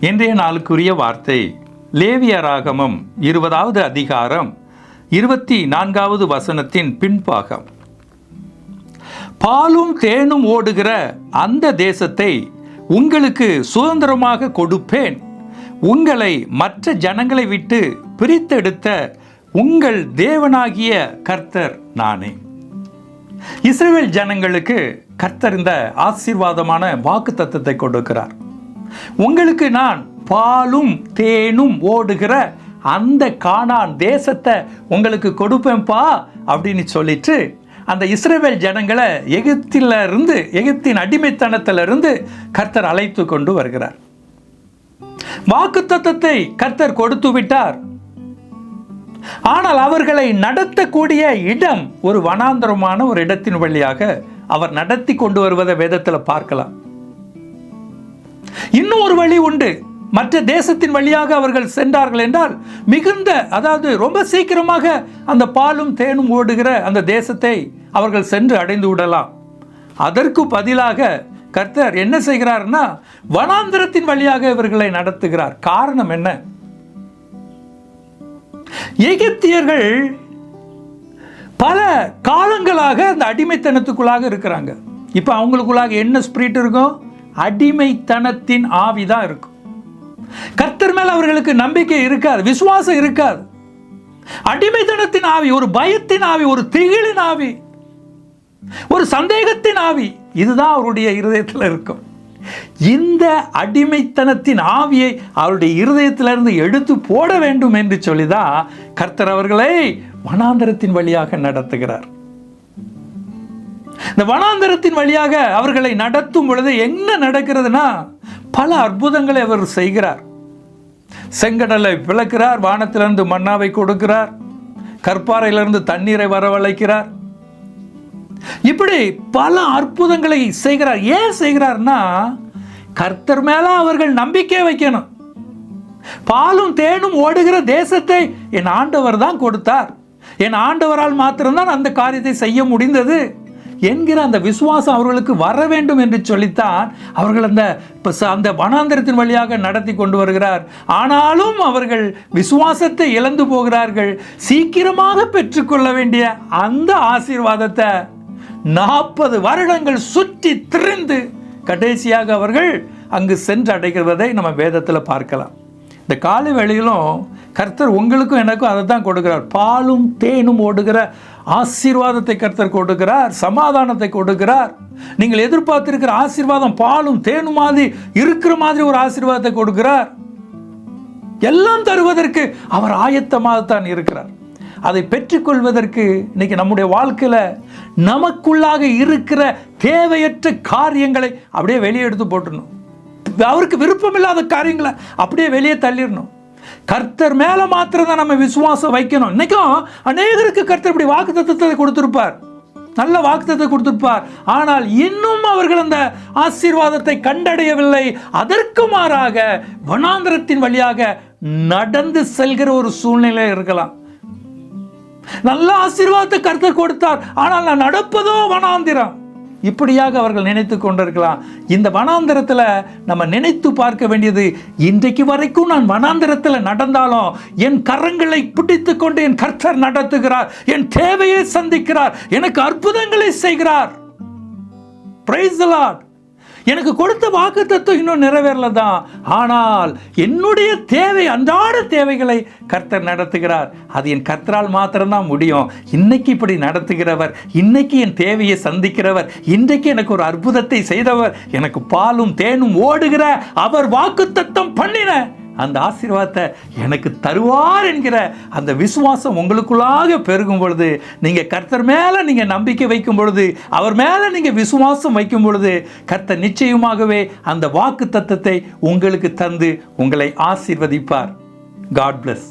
இன்றைய நாளுக்குரிய வார்த்தை லேவியராகமம் 20வது அதிகாரம் 24வது வசனத்தின் பின்பாகம். பாலும் தேனும் ஓடுகிற அந்த தேசத்தை உங்களுக்கு சுதந்திரமாக கொடுப்பேன். உங்களை மற்ற ஜனங்களை விட்டு பிரித்தெடுத்த உங்கள் தேவனாகிய கர்த்தர் நானே. இஸ்ரவேல் ஜனங்களுக்கு கர்த்தர் இந்த ஆசீர்வாதமான வாக்குத்தத்தத்தை கொடுக்கிறார். உங்களுக்கு நான் பாலும் தேனும் ஓடுகிற அந்த கானான் தேசத்தை உங்களுக்கு கொடுப்பேன்பா அப்படின்னு சொல்லிட்டு அந்த இஸ்ரவேல் ஜனங்களை எகிப்தின் அடிமைத்தனத்திலிருந்து கர்த்தர் அழைத்து கொண்டு வருகிறார். வாக்குத்தத்தத்தை கர்த்தர் கொடுத்து விட்டார். ஆனால் அவர்களை நடத்தக்கூடிய இடம் ஒரு வனாந்தரமான ஒரு இடத்தின் வழியாக அவர் நடத்தி கொண்டு வருவதை வேதத்தில் பார்க்கலாம். இன்னும் ஒரு வழி உண்டு. மற்ற தேசத்தின் வழியாக அவர்கள் சென்றார்கள் என்றால் ரொம்ப சீக்கிரமாக அந்த பாலும் தேனும் ஓடுகிற அந்த தேசத்தை அவர்கள் சென்று அடைந்து விடலாம். அதற்கு பதிலாக கர்த்தர் என்ன செய்கிறார்னா வனாந்திரத்தின் வழியாக இவர்களை நடத்துகிறார். காரணம் என்ன? எகிப்தியர்கள் பல காலங்களாக அந்த அடிமைத்தனத்துக்குள்ளாக இருக்கிறாங்க. இப்ப அவங்களுக்குள்ளாக என்ன ஸ்பிரிட் இருக்கும்? அடிமைத்தனத்தின் ஆவிதான் இருக்கும். கர்த்தர் மேல் அவர்களுக்கு நம்பிக்கை இருக்காது, விசுவாசம் இருக்காது. அடிமைத்தனத்தின் ஆவி, ஒரு பயத்தின் ஆவி, ஒரு திகிலின் ஆவி, ஒரு சந்தேகத்தின் ஆவி, இதுதான் அவருடைய இருதயத்தில் இருக்கும். இந்த அடிமைத்தனத்தின் ஆவியை அவருடைய இருதயத்திலிருந்து எடுத்து போட வேண்டும் என்று சொல்லிதான் கர்த்தர் அவர்களை வனாந்தரத்தின் வழியாக நடத்துகிறார். இந்த வனாந்தரத்தின் வழியாக அவர்களை நடத்தும் பொழுது என்ன நடக்கிறதுனா பல அற்புதங்களை அவர் செய்கிறார். செங்கடலை பிளக்கிறார், வானத்திலிருந்து மன்னாவை கொடுக்கிறார், கற்பாறையிலிருந்து தண்ணீரை வரவழைக்கிறார். இப்படி பல அற்புதங்களை செய்கிறார். ஏன் செய்கிறார்னா கர்த்தர் மேல அவர்கள் நம்பிக்கை வைக்கணும். பாலும் தேனும் ஓடுகிற தேசத்தை என் ஆண்டவர் தான் கொடுத்தார், என் ஆண்டவரால் மாத்திரம்தான் அந்த காரியத்தை செய்ய முடிந்தது என்கிற அந்த விசுவாசம் அவர்களுக்கு வர வேண்டும் என்று சொல்லித்தான் அவர்கள் அந்த வனாந்தரத்தின் வழியாக நடத்தி கொண்டு வருகிறார். ஆனாலும் அவர்கள் விசுவாசத்தை இழந்து போகிறார்கள். சீக்கிரமாக பெற்றுக்கொள்ள வேண்டிய அந்த ஆசீர்வாதத்தை 40 வருடங்கள் சுற்றி திரிந்து கடைசியாக அவர்கள் அங்கு சென்று அடைகிறதை நம்ம வேதத்தில் பார்க்கலாம். இந்த காலை வேளையிலும் கர்த்தர் உங்களுக்கும் எனக்கும் அதை தான் கொடுக்கிறார். பாலும் தேனும் ஓடுகிற ஆசீர்வாதத்தை கர்த்தர் கொடுக்கிறார், சமாதானத்தை கொடுக்கிறார். நீங்கள் எதிர்பார்த்திருக்கிற ஆசீர்வாதம் பாலும் தேனும் மாதிரி இருக்கிற மாதிரி ஒரு ஆசீர்வாதத்தை கொடுக்கிறார். எல்லாம் தருவதற்கு அவர் ஆயத்தமாகத்தான் இருக்கிறார். அதை பெற்றுக்கொள்வதற்கு இன்னைக்கு நம்முடைய வாழ்க்கையில நமக்குள்ளாக இருக்கிற தேவையற்ற காரியங்களை அப்படியே வெளியே எடுத்து போட்டுடணும். அவருக்கு விருப்பம் இல்லாத காரியங்களை அப்படியே வெளியே தள்ளிடணும். கர்த்தர் மேல மாத்திரம் தான் நம்ம விசுவாசம் வைக்கணும். இன்னைக்கும் அநேகருக்கு கர்த்தர் இப்படி வாக்குத்தத்தத்தை கொடுத்திருப்பார், நல்ல வாக்குத்தத்தை கொடுத்திருப்பார். ஆனால் இன்னும் அவர்கள் அந்த ஆசீர்வாதத்தை கண்டடையவில்லை. அதற்கு மாறாக வனாந்தரத்தின் வழியாக நடந்து செல்கிற ஒரு சூழ்நிலை இருக்கலாம். நல்ல ஆசீர்வாதத்தை கர்த்தர் கொடுத்தார், ஆனால் நான் நடப்பதோ வனாந்திரம். இப்படியாக அவர்கள் நினைத்து கொண்டிருக்கலாம். இந்த வனாந்தரத்தில் நம்ம நினைத்து பார்க்க வேண்டியது, இன்றைக்கு வரைக்கும் நான் வனாந்தரத்தில் நடந்தாலும் என் கரங்களை பிடித்து கொண்டு என் கர்த்தர் நடத்துகிறார், என் தேவையை சந்திக்கிறார், எனக்கு அற்புதங்களை செய்கிறார். Praise the Lord. எனக்கு கொடுத்த வாக்குத்தத்தம் இன்னும் நிறைவேறல தான், ஆனால் என்னுடைய தேவை, அன்றாட தேவைகளை கர்த்தர் நடத்துகிறார். அது என் கர்த்தரால் மாத்திரம்தான் முடியும். இன்னைக்கு இப்படி நடத்துகிறவர், இன்னைக்கு என் தேவையை சந்திக்கிறவர், இன்றைக்கு எனக்கு ஒரு அற்புதத்தை செய்தவர், எனக்கு பாலும் தேனும் ஓடுகிற அவர் வாக்குத்தத்தம் பண்ணின அந்த ஆசீர்வாதத்தை எனக்கு தருவார் என்கிற அந்த விசுவாசம் உங்களுக்குள்ளாக பெருகும் பொழுது, நீங்கள் கர்த்தர் மேலே நீங்கள் நம்பிக்கை வைக்கும் பொழுது, அவர் மேலே நீங்கள் விசுவாசம் வைக்கும் பொழுது, கர்த்தர் நிச்சயமாகவே அந்த வாக்கு தத்தத்தை உங்களுக்கு தந்து உங்களை ஆசீர்வதிப்பார். God bless.